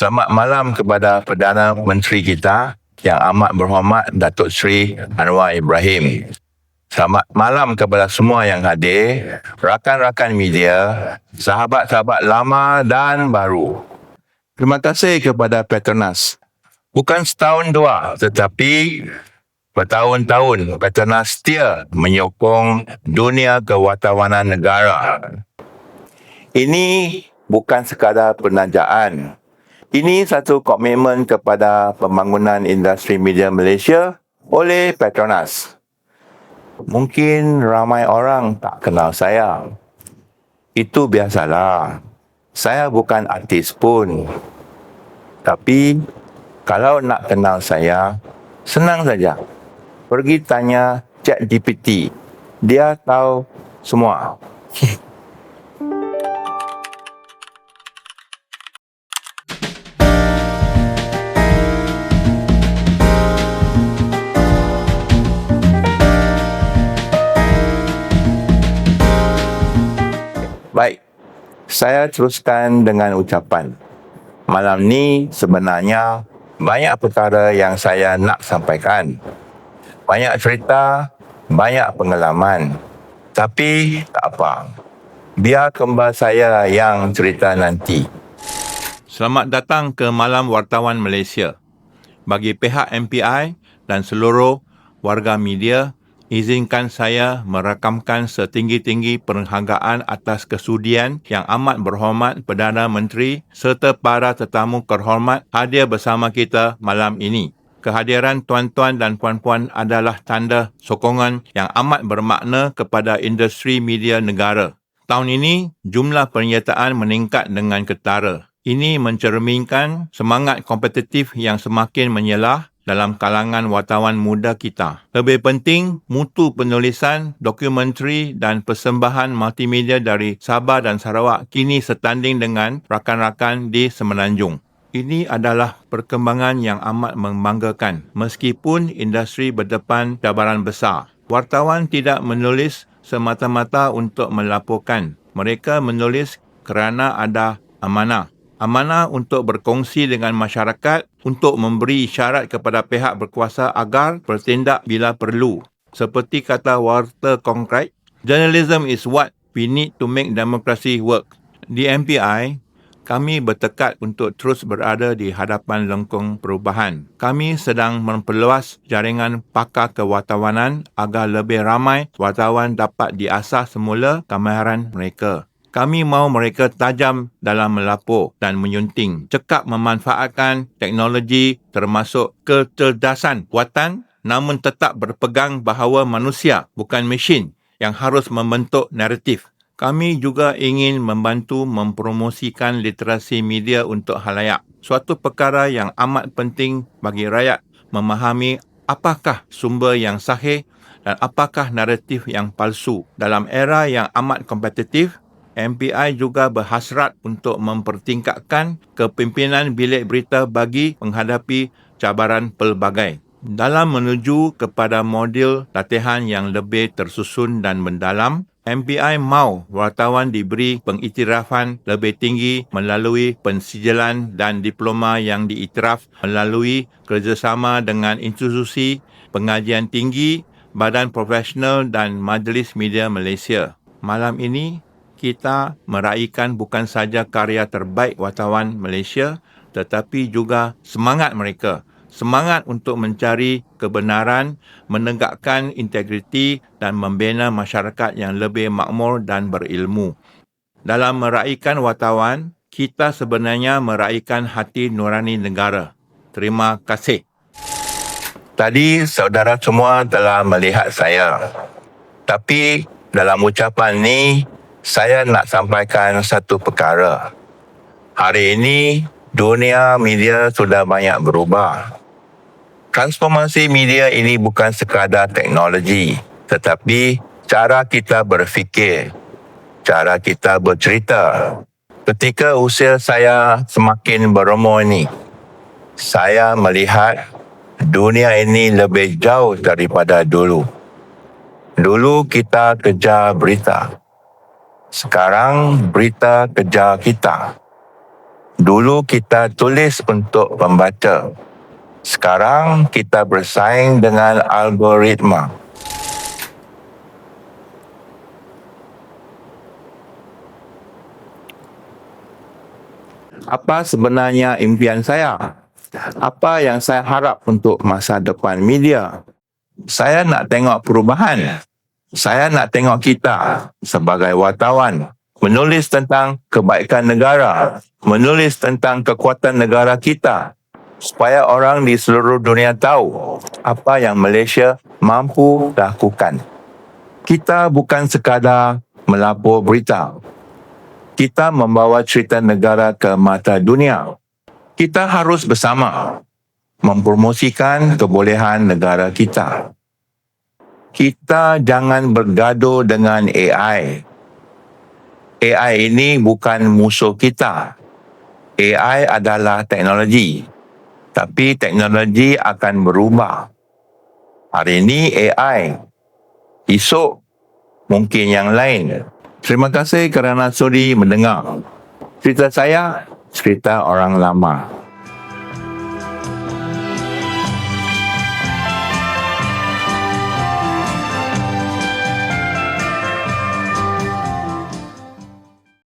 Selamat malam kepada Perdana Menteri kita yang amat berhormat Datuk Seri Anwar Ibrahim. Selamat malam kepada semua yang hadir, rakan-rakan media, sahabat-sahabat lama dan baru. Terima kasih kepada Petronas. Bukan setahun dua, tetapi bertahun-tahun Petronas setia menyokong dunia kewartawanan negara. Ini bukan sekadar penajaan. Ini satu komitmen kepada pembangunan industri media Malaysia oleh Petronas. Mungkin ramai orang tak kenal saya. Itu biasalah. Saya bukan artis pun. Tapi kalau nak kenal saya, senang saja. Pergi tanya ChatGPT. Dia tahu semua. Baik, saya teruskan dengan ucapan. Malam ni sebenarnya banyak perkara yang saya nak sampaikan. Banyak cerita, banyak pengalaman. Tapi tak apa. Biar kembar saya yang cerita nanti. Selamat datang ke Malam Wartawan Malaysia. Bagi pihak MPI dan seluruh warga media, izinkan saya merakamkan setinggi-tinggi penghargaan atas kesudian yang amat berhormat Perdana Menteri serta para tetamu terhormat hadir bersama kita malam ini. Kehadiran tuan-tuan dan puan-puan adalah tanda sokongan yang amat bermakna kepada industri media negara. Tahun ini, jumlah penyertaan meningkat dengan ketara. Ini mencerminkan semangat kompetitif yang semakin menyelah dalam kalangan wartawan muda kita. Lebih penting, mutu penulisan, dokumentari dan persembahan multimedia dari Sabah dan Sarawak kini setanding dengan rakan-rakan di Semenanjung. Ini adalah perkembangan yang amat membanggakan. Meskipun industri berdepan cabaran besar, wartawan tidak menulis semata-mata untuk melaporkan. Mereka menulis kerana ada amanah. Amanah untuk berkongsi dengan masyarakat, untuk memberi isyarat kepada pihak berkuasa agar bertindak bila perlu. Seperti kata Walter Cronkite, journalism is what we need to make democracy work. Di MPI, kami bertekad untuk terus berada di hadapan lengkung perubahan. Kami sedang memperluas jaringan pakar kewartawanan agar lebih ramai wartawan dapat diasah semula kemahiran mereka. Kami mahu mereka tajam dalam melapor dan menyunting, cekap memanfaatkan teknologi termasuk kecerdasan buatan, namun tetap berpegang bahawa manusia bukan mesin yang harus membentuk naratif. Kami juga ingin membantu mempromosikan literasi media untuk khalayak. Suatu perkara yang amat penting bagi rakyat memahami apakah sumber yang sahih dan apakah naratif yang palsu. Dalam era yang amat kompetitif, MPI juga berhasrat untuk mempertingkatkan kepimpinan bilik berita bagi menghadapi cabaran pelbagai. Dalam menuju kepada model latihan yang lebih tersusun dan mendalam, MPI mahu wartawan diberi pengiktirafan lebih tinggi melalui pensijilan dan diploma yang diiktiraf melalui kerjasama dengan institusi pengajian tinggi, badan profesional dan Majlis Media Malaysia. Malam ini, kita meraihkan bukan saja karya terbaik wartawan Malaysia, tetapi juga semangat mereka. Semangat untuk mencari kebenaran, menegakkan integriti dan membina masyarakat yang lebih makmur dan berilmu. Dalam meraihkan wartawan, kita sebenarnya meraihkan hati nurani negara. Terima kasih. Tadi saudara semua telah melihat saya. Tapi dalam ucapan ni, saya nak sampaikan satu perkara. Hari ini, dunia media sudah banyak berubah. Transformasi media ini bukan sekadar teknologi, tetapi cara kita berfikir, cara kita bercerita. Ketika usia saya semakin berumur ini, saya melihat dunia ini lebih jauh daripada dulu. Dulu kita kejar berita. Sekarang berita kejar kita. Dulu kita tulis untuk pembaca. Sekarang kita bersaing dengan algoritma. Apa sebenarnya impian saya? Apa yang saya harap untuk masa depan media? Saya nak tengok perubahan. Saya nak tengok kita sebagai wartawan menulis tentang kebaikan negara, menulis tentang kekuatan negara kita, supaya orang di seluruh dunia tahu apa yang Malaysia mampu lakukan. Kita bukan sekadar melapor berita. Kita membawa cerita negara ke mata dunia. Kita harus bersama mempromosikan kebolehan negara kita. Kita jangan bergaduh dengan AI. AI ini bukan musuh kita. AI adalah teknologi. Tapi teknologi akan berubah. Hari ini AI. Esok mungkin yang lain. Terima kasih kerana sudi mendengar. Cerita saya, cerita orang lama.